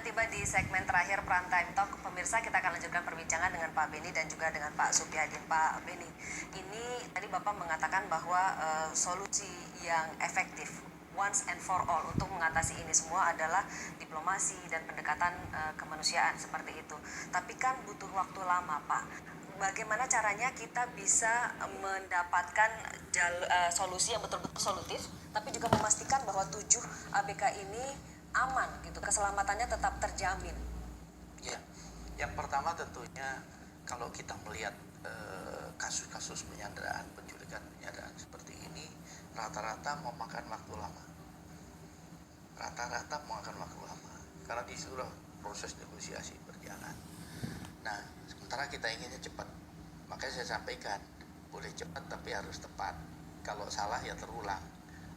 tiba di segmen terakhir Prime Time Talk. Pemirsa, kita akan lanjutkan perbincangan dengan Pak Beni dan juga dengan Pak Supyadin. Pak Beni, ini tadi Bapak mengatakan bahwa solusi yang efektif once and for all untuk mengatasi ini semua adalah diplomasi dan pendekatan kemanusiaan seperti itu. Tapi kan butuh waktu lama, Pak. Bagaimana caranya kita bisa mendapatkan solusi yang betul-betul solutif, tapi juga memastikan bahwa 7 ABK ini aman gitu, keselamatannya tetap terjamin? Ya, yang pertama tentunya kalau kita melihat kasus-kasus penyanderaan, penculikan penyanderaan seperti ini, rata-rata memakan waktu lama. Rata-rata memakan waktu lama, karena di seluruh proses negosiasi berjalan. Nah, sementara kita inginnya cepat, makanya saya sampaikan, boleh cepat tapi harus tepat. Kalau salah ya terulang.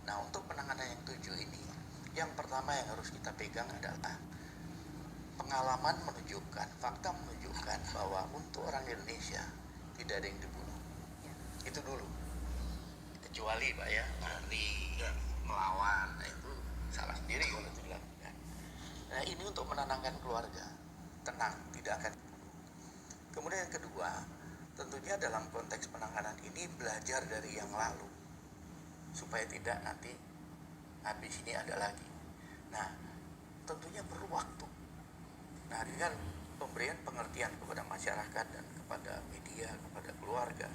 Nah, untuk penanganan yang 7 ini, yang pertama yang harus kita pegang adalah pengalaman menunjukkan, fakta menunjukkan bahwa untuk orang Indonesia tidak ada yang dibunuh. Itu dulu. Kecuali Pak ya, lari, melawan, nah itu salah sendiri kalau itu dilakukan. Nah, ini untuk menenangkan keluarga, tenang, tidak akan dibunuh. Kemudian yang kedua, tentunya dalam konteks penanganan ini belajar dari yang lalu, supaya tidak nanti habis ini ada lagi. Nah, tentunya perlu waktu. Nah, dengan pemberian pengertian kepada masyarakat dan kepada media, kepada keluarga,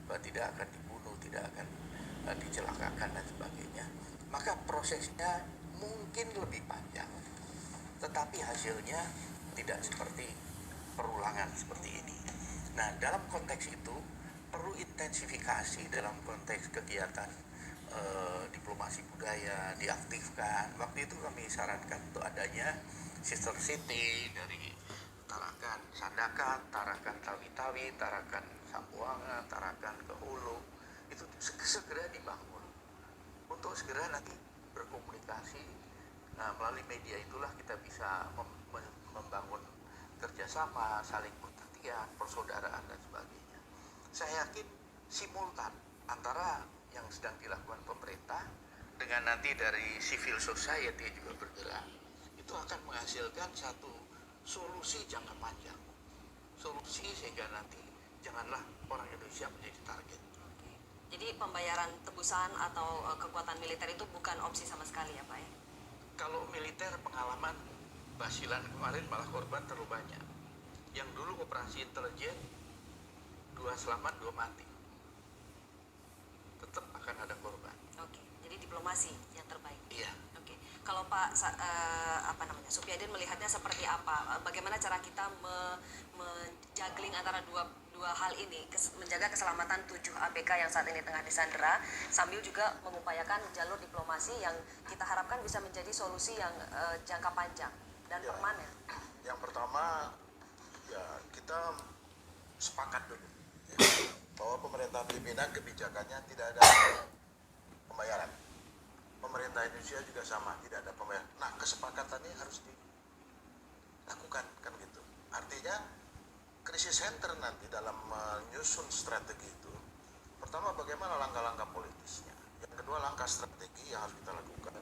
bahwa tidak akan dibunuh, tidak akan dicelakakan dan sebagainya, maka prosesnya mungkin lebih panjang, tetapi hasilnya tidak seperti perulangan seperti ini. Nah, dalam konteks itu perlu intensifikasi dalam konteks kegiatan diplomasi budaya diaktifkan. Waktu itu kami sarankan untuk adanya sister city dari Tarakan Sandakan, Tarakan Tawi-Tawi, Tarakan Sambuanga, Tarakan ke Hulu, itu segera dibangun untuk segera nanti berkomunikasi. Nah, melalui media itulah kita bisa membangun kerjasama, saling pengertian, persaudaraan dan sebagainya. Saya yakin simultan antara yang sedang dilakukan pemerintah dengan nanti dari civil society juga bergerak, itu akan menghasilkan satu solusi jangka panjang, solusi sehingga nanti janganlah orang Indonesia menjadi target. Jadi pembayaran tebusan atau kekuatan militer itu bukan opsi sama sekali ya Pak ya? Kalau militer, pengalaman Basilan kemarin malah korban terlalu banyak. Yang dulu operasi intelijen 2 selamat 2 mati, tetap akan ada korban. Oke, jadi diplomasi yang terbaik. Iya. Oke, kalau Pak Supyadin melihatnya seperti apa? Bagaimana cara kita menjuggling antara dua hal ini, menjaga keselamatan 7 ABK yang saat ini tengah disandera, sambil juga mengupayakan jalur diplomasi yang kita harapkan bisa menjadi solusi yang jangka panjang dan permanen. Yang pertama, ya kita sepakat dulu bahwa pemerintah Filipina kebijakannya tidak ada pembayaran. Pemerintah Indonesia juga sama, tidak ada pembayaran. Nah, kesepakatannya harus dilakukan, kan gitu. Artinya, krisis center nanti dalam menyusun strategi itu, pertama bagaimana langkah-langkah politisnya. Yang kedua, langkah strategi yang harus kita lakukan.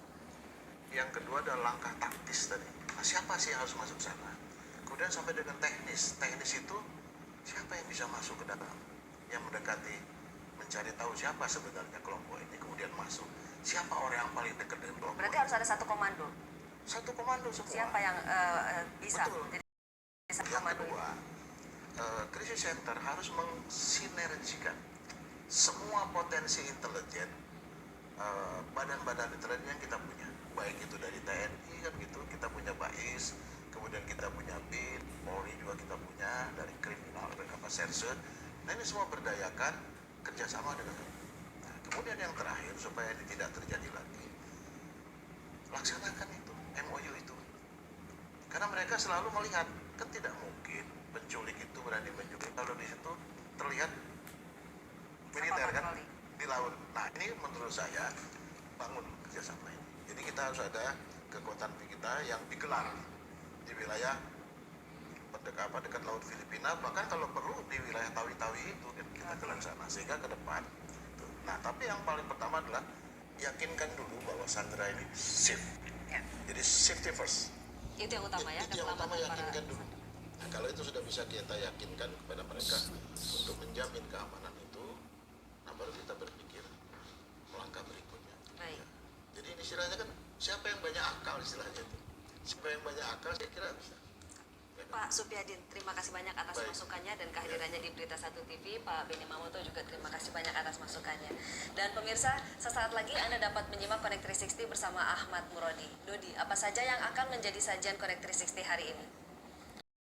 Yang kedua adalah langkah taktis tadi. Nah, siapa sih yang harus masuk sana? Kemudian sampai dengan teknis. Teknis itu, siapa yang bisa masuk ke dalam? Yang mendekati, mencari tahu siapa sebenarnya kelompok ini, kemudian masuk. Siapa orang yang paling dekat dengan kelompok? Berarti harus ada satu komando. Satu komando semua. Siapa yang bisa? Betul. Jadi satu Yang komando. kedua, krisis center harus mensinergikan semua potensi intelijen, badan-badan intelijen yang kita punya, baik itu dari TNI kan gitu, kita punya BAIS, kemudian kita punya BIN, Polri juga kita punya, dari kriminal, dari Serse. Nah, ini semua berdayakan kerjasama dengan. Nah, kemudian yang terakhir, supaya ini tidak terjadi lagi, laksanakan itu, MOU itu. Karena mereka selalu melihat, kan tidak mungkin penculik itu berani menculik kalau di situ terlihat militer kan di laut. Nah, ini menurut saya bangun kerjasama ini. Jadi kita harus ada kekuatan kita yang digelar di wilayah dekat laut Filipina, bahkan kalau perlu di wilayah Tawi-Tawi itu kita gelar sana sehingga ke depan. Nah, tapi yang paling pertama adalah yakinkan dulu bahwa sandera ini safe. Jadi safety first. Itu yang utama ya, Itu yang utama, keselamatan para yakinkan dulu. Nah, kalau itu sudah bisa kita yakinkan kepada mereka untuk menjamin keamanan itu, nah baru kita berpikir langkah berikutnya. Baik. Jadi ini istilahnya kan siapa yang banyak akal istilahnya itu. Siapa yang banyak akal saya kira bisa. Pak Supyadin, terima kasih banyak atas Baik. masukannya dan kehadirannya di Berita 1 TV. Pak Beni Mamoto juga terima kasih banyak atas masukannya. Dan pemirsa, sesaat lagi Anda dapat menyimak Connect 360 bersama Ahmad Murodi. Dodi, apa saja yang akan menjadi sajian Connect 360 hari ini?